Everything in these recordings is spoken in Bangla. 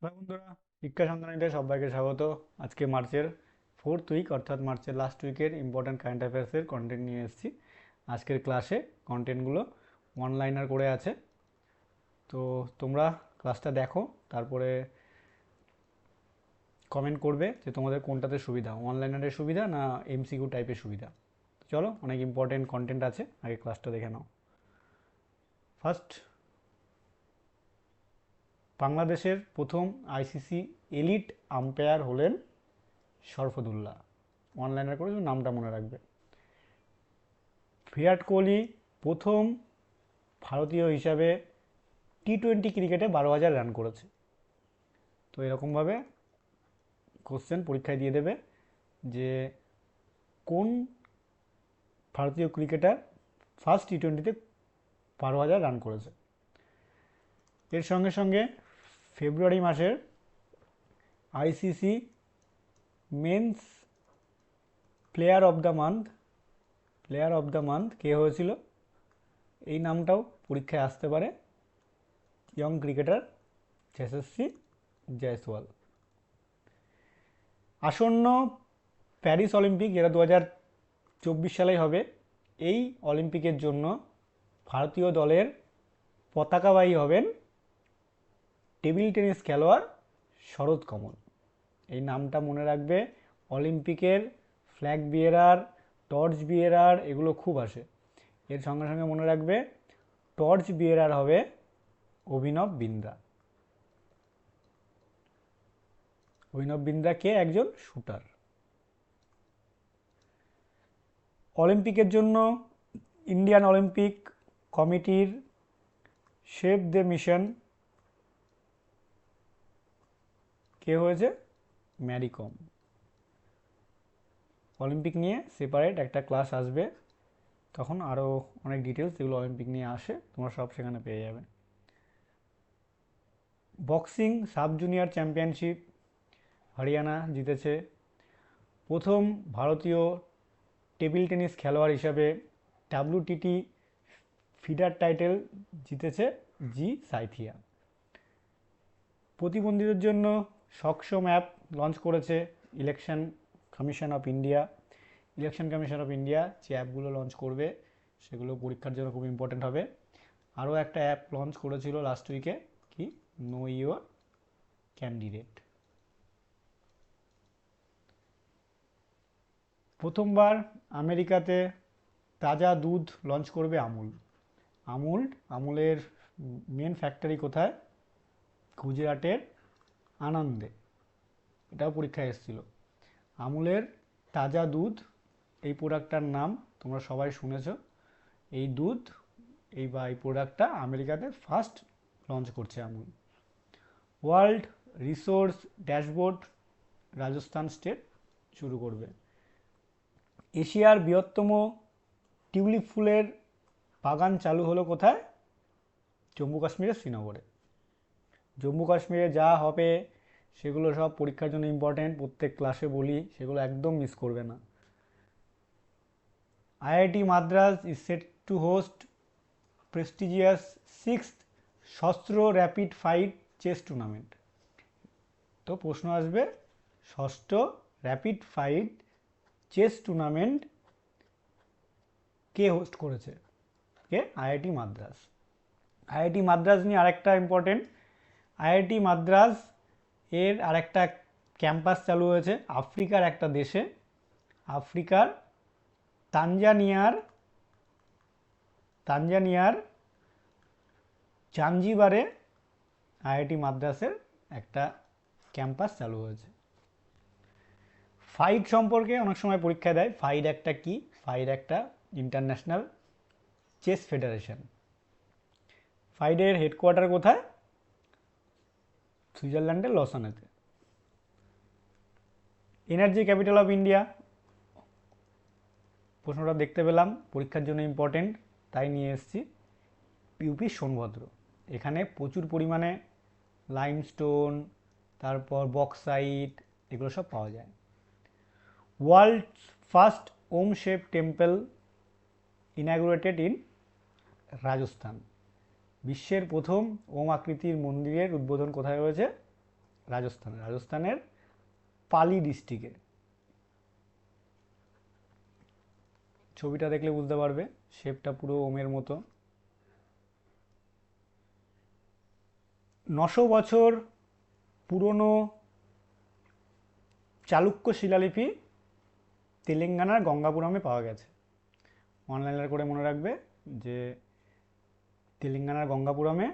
হ্যালো বন্ধুরা, শিক্ষা সন্ধানীতে সবাইকে স্বাগত। আজকে মার্চের 4th উইক অর্থাৎ মার্চের লাস্ট উইকের ইম্পর্ট্যান্ট কারেন্ট অ্যাফেয়ার্সের কন্টেন্ট নিয়ে এসেছি। আজকের ক্লাসে কন্টেন্টগুলো অনলাইনার করে আছে, তো তোমরা ক্লাসটা দেখো, তারপরে কমেন্ট করবে যে তোমাদের কোনটাতে সুবিধা, অনলাইনারের সুবিধা না এমসিকিউ টাইপের সুবিধা। চলো, অনেক ইম্পর্টেন্ট কন্টেন্ট আছে, আগে ক্লাসটা দেখে নাও। ফার্স্ট, বাংলাদেশের প্রথম আইসিসি এলিট আম্পায়ার হলেন শরফুদ্দুল্লাহ। অনলাইনার করে নামটা মনে রাখবে। বিরাট কোহলি প্রথম ভারতীয় হিসাবে টি-20 ক্রিকেটে 12,000 রান করেছে। তো এরকমভাবে কোশ্চেন পরীক্ষায় দিয়ে দেবে যে কোন ভারতীয় ক্রিকেটার ফার্স্ট টি-20তে 12,000 রান করেছে। এর সঙ্গে সঙ্গে ফেব্রুয়ারি মাসের ICC men's player of the month কে হয়েছিল, এই নামটাও পরীক্ষায় আসতে পারে, ইয়ং ক্রিকেটার যশস্বী জয়সওয়াল। আসন্ন প্যারিস অলিম্পিক, যেটা 2024 সালেই হবে, এই অলিম্পিকের জন্য ভারতীয় দলের পতাকাবাহী হবেন টেবিল টেনিস খেলোয়াড় শরৎ কমল। এই নামটা মনে রাখবে। অলিম্পিকের ফ্ল্যাগ বিয়ারার, টর্চ বিয়ারার এগুলো খুব আসে। এর সঙ্গে সঙ্গে মনে রাখবে টর্চ বিয়ারার হবে অভিনব বিন্দ্রা। অভিনব বিন্দ্রা কে? একজন শুটার। অলিম্পিকের জন্য ইন্ডিয়ান অলিম্পিক কমিটির সেভ দ্য মিশন কে হয়েছে? ম্যারি কম। অলিম্পিক নিয়ে সেপারেট একটা ক্লাস আসবে, তখন আরও অনেক ডিটেলস যেগুলো অলিম্পিক নিয়ে আসে তোমরা সব সেখানে পেয়ে যাবে। Boxing sub junior championship Haryana জিতেছে। প্রথম ভারতীয় টেবিল টেনিস খেলোয়াড় হিসাবে ডাব্লিউটিটি ফিডার টাইটেল জিতেছে জি সাইথিয়া। প্রতিবন্ধীদের জন্য সক্ষম অ্যাপ লঞ্চ করেছে election commission of India. Election commission of India যে অ্যাপগুলো লঞ্চ করবে সেগুলো পরীক্ষার জন্য খুব ইম্পর্টেন্ট হবে। আরও একটা অ্যাপ লঞ্চ করেছিল লাস্ট উইকে, কি? No your candidate. প্রথমবার আমেরিকাতে তাজা দুধ লঞ্চ করবে আমুল। আমুলের মেন ফ্যাক্টরি কোথায়? গুজরাটের আনন্দে। এটাও পরীক্ষায় এসেছিল। আমুলের তাজা দুধ, এই প্রোডাক্টটার নাম তোমরা সবাই শুনেছ। এই দুধ এই প্রোডাক্টটা আমেরিকাতে ফার্স্ট লঞ্চ করছে Amul. World resource dashboard Rajasthan state শুরু করবে। এশিয়ার বৃহত্তম টিউলিপ ফুলের বাগান চালু হলো কোথায়? জম্মু কাশ্মীরের শ্রীনগরে। জম্মু কাশ্মীরে যা হবে সেগুলো সব পরীক্ষার জন্য ইম্পর্টেন্ট, প্রত্যেক ক্লাসে বলি, সেগুলো একদম মিস করবে না। IIT Madras is set to host prestigious 6th Shaastra rapid fight chess tournament. তো প্রশ্ন আসবে, ষষ্ঠ র্যাপিড ফাইট চেস টুর্নামেন্ট কে হোস্ট করেছে? কে? আইআইটি মাদ্রাজ। আইআইটি মাদ্রাজ নিয়ে আরেকটা ইম্পর্টেন্ট, আইআইটি মাদ্রাজ এর আরেকটা ক্যাম্পাস চালু হয়েছে আফ্রিকার একটা দেশে। আফ্রিকার তানজানিয়ার জাঞ্জিবারে আইআইটি মাদ্রাসের একটা ক্যাম্পাস চালু হয়েছে। ফাইড সম্পর্কে অনেক সময় পরীক্ষা দেয়। ফাইড একটা কি? ফাইড একটা ইন্টারন্যাশনাল চেস ফেডারেশন। ফাইডের হেডকোয়ার্টার কোথায়? সুইজারল্যান্ডের লসানেতে। এনার্জি ক্যাপিটাল অফ ইন্ডিয়া, প্রশ্নটা দেখতে পেলাম, পরীক্ষার জন্য ইম্পর্টেন্ট তাই নিয়ে এসেছি। ইউপি সোনভদ্র। এখানে প্রচুর পরিমাণে লাইমস্টোন, তারপর বক্সাইট, এগুলো সব পাওয়া যায়। World first Om shape temple inaugurated in Rajasthan. বিশ্বের প্রথম ওম আকৃতির মন্দিরের উদ্বোধন কোথায় হয়েছে? রাজস্থানের পালি ডিস্ট্রিক্টে। ছবিটা দেখলে বুঝতে পারবে, শেপটা পুরো ওমের মতো। 900 বছর পুরনো চালুক্য শিলালিপি তেলেঙ্গানার গঙ্গাপুরমে পাওয়া গেছে। অনলাইনার করে মনে রাখবে যে তেলেঙ্গানার গঙ্গাপুরমে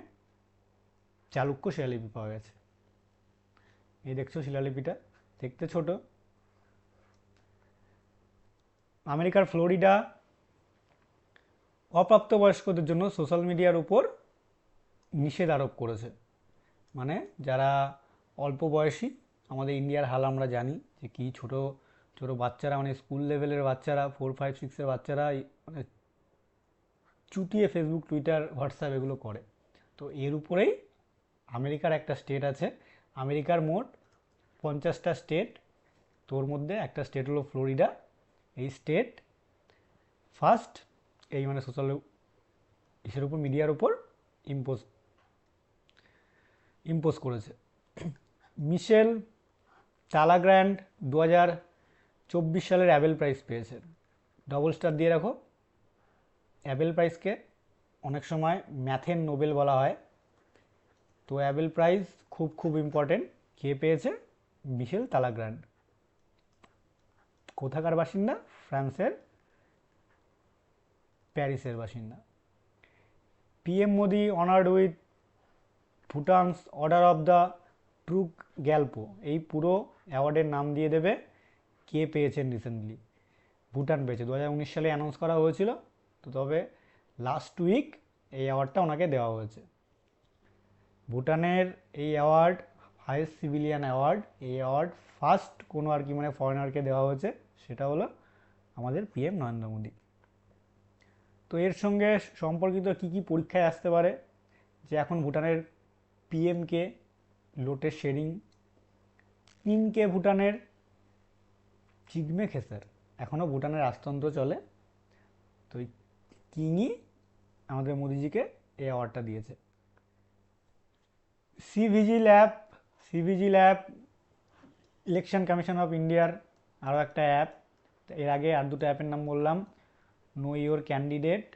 চালুক্য শিলালিপি পাওয়া গেছে। এই দেখছো শিলালিপিটা, দেখতে ছোট। আমেরিকার ফ্লোরিডা অপ্রাপ্তবয়স্কদের জন্য সোশ্যাল মিডিয়ার উপর নিষেধ আরোপ করেছে। মানে যারা অল্প বয়সী, আমাদের ইন্ডিয়ার হাল আমরা জানি যে কি, ছোট ছোট বাচ্চারা, মানে স্কুল লেভেলের বাচ্চারা, 4, 5, 6-এর বাচ্চারা মানে চুটিয়ে ফেসবুক, টুইটার, হোয়াটসঅ্যাপ এগুলো করে। তো এর উপরেই আমেরিকার একটা স্টেট আছে, আমেরিকার মোট 50টা স্টেট, তোর মধ্যে একটা স্টেট হলো ফ্লোরিডা। এই স্টেট ফার্স্ট এই মানে সোশ্যাল ইসের উপর, মিডিয়ার উপর ইম্পোজ করেছে। মিশেল তালাগ্র্যান্ড 2024 সালের অ্যাবেল প্রাইজ পেয়েছে। ডবল স্টার দিয়ে রাখো। অ্যাবেল প্রাইজকে অনেক সময় ম্যাথের নোবেল বলা হয়। তো অ্যাবেল প্রাইজ খুব খুব ইম্পর্টেন্ট। কে পেয়েছে? মিশেল তালাগ্র্যান্ড। কোথাকার বাসিন্দা? ফ্রান্সের প্যারিসের বাসিন্দা। PM Modi honoured with Bhutan's order of the Druk Gyalpo. এই পুরো অ্যাওয়ার্ডের নাম দিয়ে দেবে কে পেয়েছেন রিসেন্টলি। ভুটান পেয়েছে, 2019 সালে অ্যানাউন্স করা হয়েছিল। তো তবে লাস্ট উইক এই অ্যাওয়ার্ডটা ওনাকে দেওয়া হয়েছে। ভুটানের এই অ্যাওয়ার্ড হাইয়েস্ট সিভিলিয়ান অ্যাওয়ার্ড। এই অ্যাওয়ার্ড ফার্স্ট কোনো আর কি মানে ফরেনারকে দেওয়া হয়েছে, সেটা হলো আমাদের পিএম নরেন্দ্র মোদী। তো এর সঙ্গে সম্পর্কিত কি কি পরীক্ষায় আসতে পারে, যে এখন ভুটানের পিএমকে লোটের শেরিং, কিংকে ভুটানের চিগমে খেসার, এখনও ভুটানের রাজতন্ত্র চলে। তো এই কিংই আমাদের মোদিজিকে এই অ্যাওয়ার্ডটা দিয়েছে। সিভিজি ল্যাব ইলেকশন কমিশন অফ ইন্ডিয়ার আরও একটা অ্যাপ। এর আগে আর দুটো অ্যাপের নাম বললাম, নো ইওর ক্যান্ডিডেট,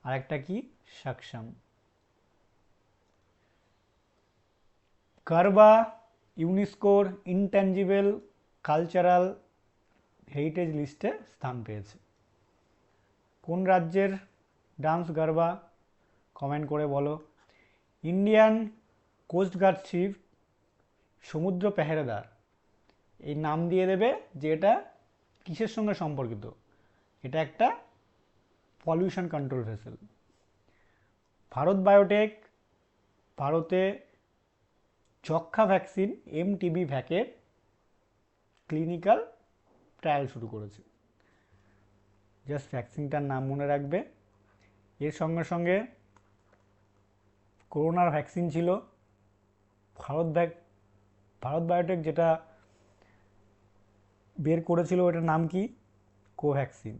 আর একটা কি, সাকসাম। গারবা ইউনেস্কোর ইনট্যাঞ্জিবল কালচারাল হেরিটেজ লিস্টে স্থান পেয়েছে। কোন রাজ্যের ডান্স গারবা? কমেন্ট করে বলো। ইন্ডিয়ান কোস্টগার্ড শিপ সমুদ্র পেহেরেদার, এই নাম দিয়ে দেবে যে এটা কিসের সঙ্গে সম্পর্কিত। এটা একটা pollution control vessel. Bharat biotech ভারতে যক্ষা ভ্যাকসিন এমটিবি ভ্যাকের ক্লিনিক্যাল ট্রায়াল শুরু করেছে। জাস্ট ভ্যাকসিনটার নাম মনে রাখবে। এর সঙ্গে সঙ্গে করোনার ভ্যাকসিন ছিল, ভারত বায়োটেক যেটা বের করেছিল ওটার নাম কি? কোভ্যাক্সিন।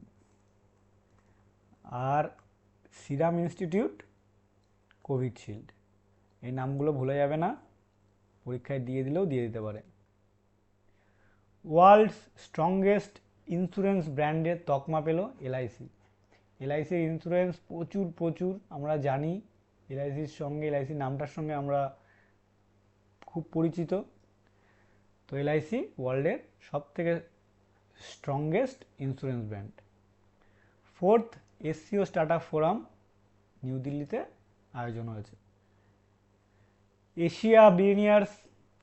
আর সিরাম ইনস্টিটিউট কোভিডশিল্ড। এই নামগুলো ভুলে যাবে না, পরীক্ষায় দিয়ে দিলেও দিয়ে দিতে পারে। ওয়ার্ল্ডস স্ট্রংগেস্ট ইন্স্যুরেন্স ব্র্যান্ডের তকমা পেল এলআইসি। এলআইসির ইন্স্যুরেন্স প্রচুর আমরা জানি, এলআইসির নামটার সঙ্গে আমরা খুব পরিচিত। তো এলআইসি ওয়ার্ল্ডের সবথেকে strongest insurance brand. 4th SCO startup forum new দিল্লিতে আয়োজন হয়েছে। এশিয়া বিলিনিয়ার্স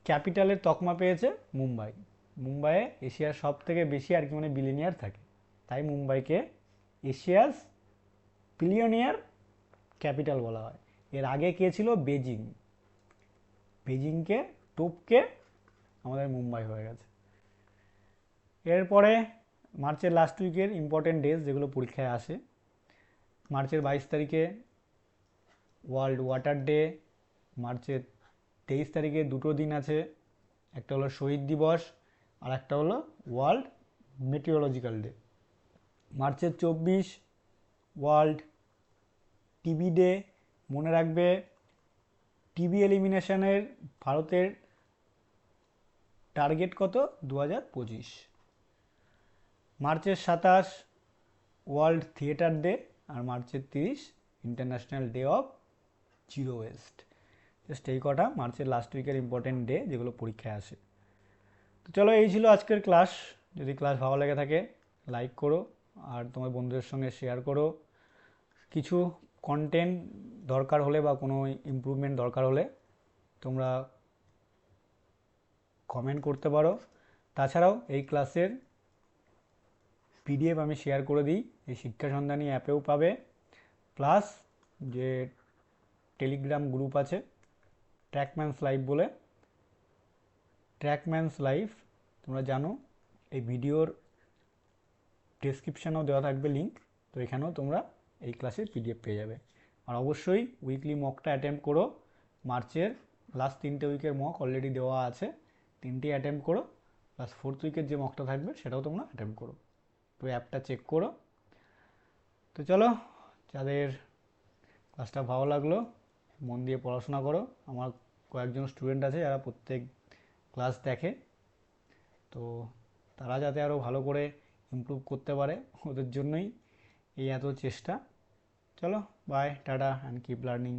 ক্যাপিটালের তকমা পেয়েছে মুম্বাই। মুম্বাইয়ে এশিয়ার সব থেকে বেশি আর কি মানে বিলিনিয়ার থাকে, তাই মুম্বাইকে এশিয়াস বিলিয়নিয়ার ক্যাপিটাল বলা হয়। এর আগে কে ছিল? বেজিং। বেজিংকে টপকে আমাদের মুম্বাই হয়ে গেছে। এরপরে মার্চের লাস্ট উইকের ইম্পর্টেন্ট ডেজ যেগুলো পরীক্ষায় আসে। মার্চের 22 তারিখে ওয়ার্ল্ড ওয়াটার ডে। মার্চের 23 তারিখে দুটো দিন আছে, একটা হলো শহীদ দিবস আর একটা হলো ওয়ার্ল্ড মেটিওরোলজিক্যাল ডে। মার্চের 24 ওয়ার্ল্ড টিবি ডে। মনে রাখবে টিবি এলিমিনেশনের ভারতের টার্গেট কত? 2025। মার্চের 27 ওয়ার্ল্ড থিয়েটার ডে, আর মার্চের 30 international day of zero West. Just এই কটা মার্চের লাস্ট উইকের ইম্পর্টেন্ট ডে যেগুলো পরীক্ষায় আসে। তো চলো, এই ছিল আজকের ক্লাস। যদি ক্লাস ভালো লেগে থাকে লাইক করো, আর তোমার বন্ধুদের সঙ্গে শেয়ার করো। কিছু কন্টেন্ট দরকার হলে বা কোনো ইমপ্রুভমেন্ট দরকার হলে তোমরা কমেন্ট করতে পারো। তাছাড়াও এই ক্লাসের পিডিএফ আমি শেয়ার করে দিই, এই শিক্ষা সন্ধানী অ্যাপেও পাবে, প্লাস যে টেলিগ্রাম গ্রুপ আছে ট্র্যাকম্যানস লাইভ বলে, ট্র্যাকম্যানস লাইভ তোমরা জানো, এই ভিডিওর ডেসক্রিপশানেও দেওয়া থাকবে লিঙ্ক। তো এখানেও তোমরা এই ক্লাসের পিডিএফ পেয়ে যাবে। আর অবশ্যই উইকলি মকটা অ্যাটেম্প করো। মার্চের লাস্ট 3টে উইকের মক অলরেডি দেওয়া আছে, 3টি অ্যাটেম্প করো, প্লাস 4th উইকের যে মকটা থাকবে সেটাও তোমরা অ্যাটেম্প করো। তো অ্যাপটা চেক করো। তো চলো, যাদের ক্লাসটা ভালো লাগলো মন দিয়ে পড়াশোনা করো। আমার কয়েকজন স্টুডেন্ট আছে যারা প্রত্যেক ক্লাস দেখে, তো তারা যাতে আরও ভালো করে ইমপ্রুভ করতে পারে ওদের জন্যই এই এত চেষ্টা। চলো, bye, tata, and keep learning.